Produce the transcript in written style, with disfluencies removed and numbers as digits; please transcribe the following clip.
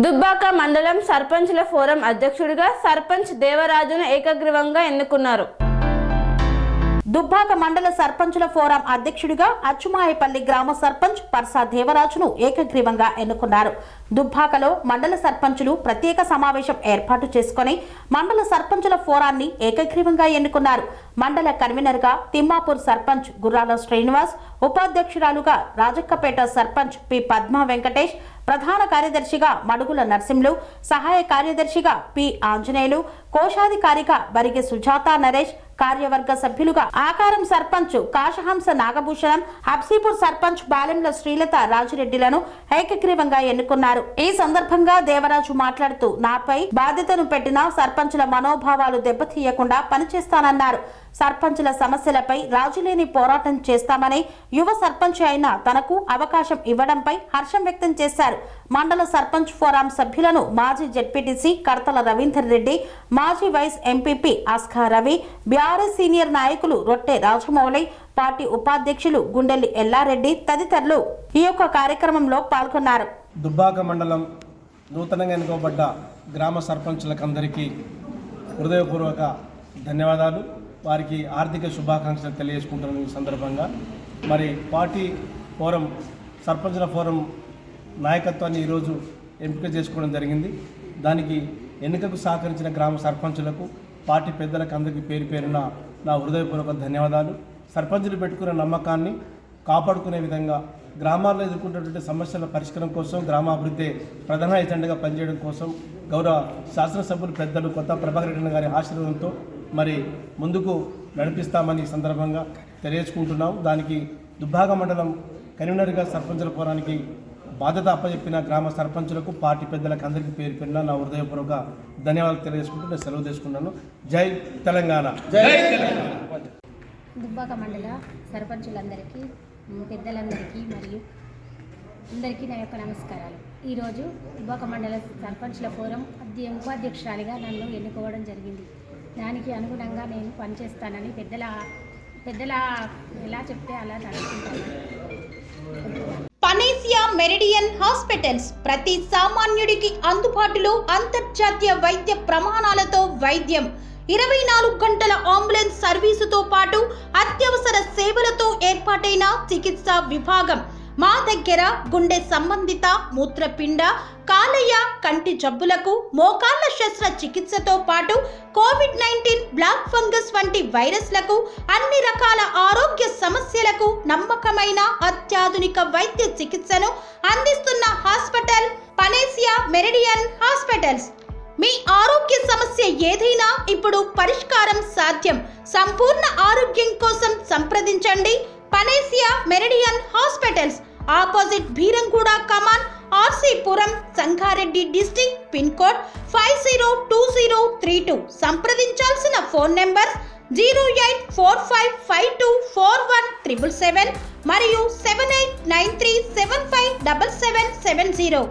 దుబ్బాక మండలం సర్పంచ్ల ఫోరం అధ్యక్షుడిగా సర్పంచ్ దేవరాజును ఏకగ్రీవంగా ఎన్నుకున్నారు. దుబ్బాక మండల సర్పంచుల ఫోరం అధ్యక్షుడిగా అచ్చుమాయపల్లి గ్రామ సర్పంచ్ పర్సా దేవరాజును ఏకగ్రీవంగా ఎన్నుకున్నారు. దుబ్బాకలో మండల సర్పంచులు ప్రత్యేక సమావేశం ఏర్పాటు చేసుకుని మండల సర్పంచుల ఫోరాన్ని ఏకగ్రీవంగా ఎన్నుకున్నారు. మండల కన్వీనర్ గా తిమ్మాపూర్ సర్పంచ్ గుర్రాల శ్రీనివాస్, ఉపాధ్యక్షురాలుగా రాజక్కపేట సర్పంచ్ పి పద్మా వెంకటేష్, ప్రధాన కార్యదర్శిగా మడుగుల నర్సింహులు, సహాయ కార్యదర్శిగా పి ఆంజనేయులు, కోశాధికారిగా బరిగె సుజాత నరేష్, కార్యవర్గ సభ్యులుగా ఆకారం సర్పంచ్ కాశహంస నాగభూషణం, హబ్సీపూర్ సర్పంచ్ బాలెంల శ్రీలత రాజిరెడ్డిలను ఏకగ్రీవంగా ఎన్నుకున్నారు. ఈ సందర్భంగా దేవరాజు మాట్లాడుతూ నాపై బాధ్యతను పెట్టిన సర్పంచుల మనోభావాలు దెబ్బతీయకుండా పనిచేస్తానన్నారు. సర్పంచుల సమస్యలపై రాజులేని పోరాటం చేస్తామని యువ సర్పంచ్ అయిన తనకు అవకాశం ఇవ్వడంపై హర్షం వ్యక్తం చేశారు. మండల సర్పంచ్ ఫోరం సభ్యులను మాజీ జెడ్పీటీసీ కర్తల రవీందర్ రెడ్డి, మాజీ vice MPP Aska Ravi, BRS senior నాయకులు రొట్టె రాజమౌళి, పార్టీ ఉపాధ్యక్షులు గుండెల్లి ఎల్లారెడ్డి తదితరులు ఈ యొక్క కార్యక్రమంలో పాల్గొన్నారు. దుబ్బాక మండలం నూతనంగా ఎన్నుకోబడ్డ గ్రామ సర్పంచులకందరికీ హృదయపూర్వక ధన్యవాదాలు. వారికి ఆర్థిక శుభాకాంక్షలు తెలియజేసుకుంటున్న ఈ సందర్భంగా మరి పార్టీ ఫోరం సర్పంచుల ఫోరం నాయకత్వాన్ని ఈరోజు ఎంపిక చేసుకోవడం జరిగింది. దానికి ఎన్నికకు సహకరించిన గ్రామ సర్పంచులకు, పార్టీ పెద్దలకు అందరికీ పేరు పేరున నా హృదయపూర్వక ధన్యవాదాలు. సర్పంచులు పెట్టుకున్న నమ్మకాన్ని కాపాడుకునే విధంగా గ్రామాల్లో ఎదుర్కొంటున్నటువంటి సమస్యల పరిష్కారం కోసం, గ్రామాభివృద్ధి ప్రధాన ఎజెండాగా పనిచేయడం కోసం గౌరవ శాసనసభ్యులు పెద్దలు కొత్త ప్రభాకర్ రెడ్డి గారి ఆశీర్వాదంతో మరి ముందుకు నడిపిస్తామని ఈ సందర్భంగా తెలియజేసుకుంటున్నాం. దానికి దుబ్బాక మండలం కన్వీనర్గా సర్పంచుల ఫోరానికి బాధ్యత అప్పచెప్పిన గ్రామ సర్పంచులకు, పార్టీ పెద్దలకు అందరికీ పేరు పేరున నా హృదయపూర్వక ధన్యవాదాలు తెలియజేసుకుంటూ నేను సెలవు తీసుకున్నాను. జై తెలంగాణ. జై తెలంగాణ. దుబ్బాక మండల సర్పంచులందరికీ, పెద్దలందరికీ మరియు అందరికీ నా యొక్క నమస్కారాలు. ఈరోజు దుబ్బాక మండల సర్పంచుల ఫోరం ఉపాధ్యక్షురాలిగా నన్ను ఎన్నుకోవడం జరిగింది. దానికి అనుగుణంగా నేను పనిచేస్తానని పెద్దల ఎలా చెప్తే అలా నడుచుకుంటాను. పనేసియా మెరిడియన్ హాస్పిటల్స్ ప్రతి సామాన్యుడికి అందుబాటులో అంతర్జాతీయ వైద్య ప్రమాణాలతో వైద్యం, 24 గంటల అంబులెన్స్ సర్వీసుతో పాటు అత్యవసర సేవలతో ఏర్పాటైన చికిత్సా విభాగం. మా దగ్గర గుండె సంబంధిత, మూత్రపిండ, కాలేయ, కంటి జబ్బులకు, మోకాళ్ల శస్త్రచికిత్సతో పాటు కోవిడ్-19, బ్లాక్ ఫంగస్ వంటి వైరస్లకు, అన్ని రకాల ఆరోగ్య సమస్యలకు నమ్మకమైన అత్యాధునిక వైద్య చికిత్సను అందిస్తున్న హాస్పిటల్ పనేసియా మెరిడియన్ హాస్పిటల్స్. మీ ఆరోగ్య సమస్య ఏదైనా ఇప్పుడు పరిష్కారం సాధ్యం. సంపూర్ణ ఆరోగ్యం కోసం సంప్రదించండి Panacea Meridian hospitals, opposite Bheeramguda Kaman, RC Puram, Sangareddy district, pin code 502032. సంప్రదించాల్సిన ఫోన్ నెంబర్ 0845524177 మరియు 7893757770.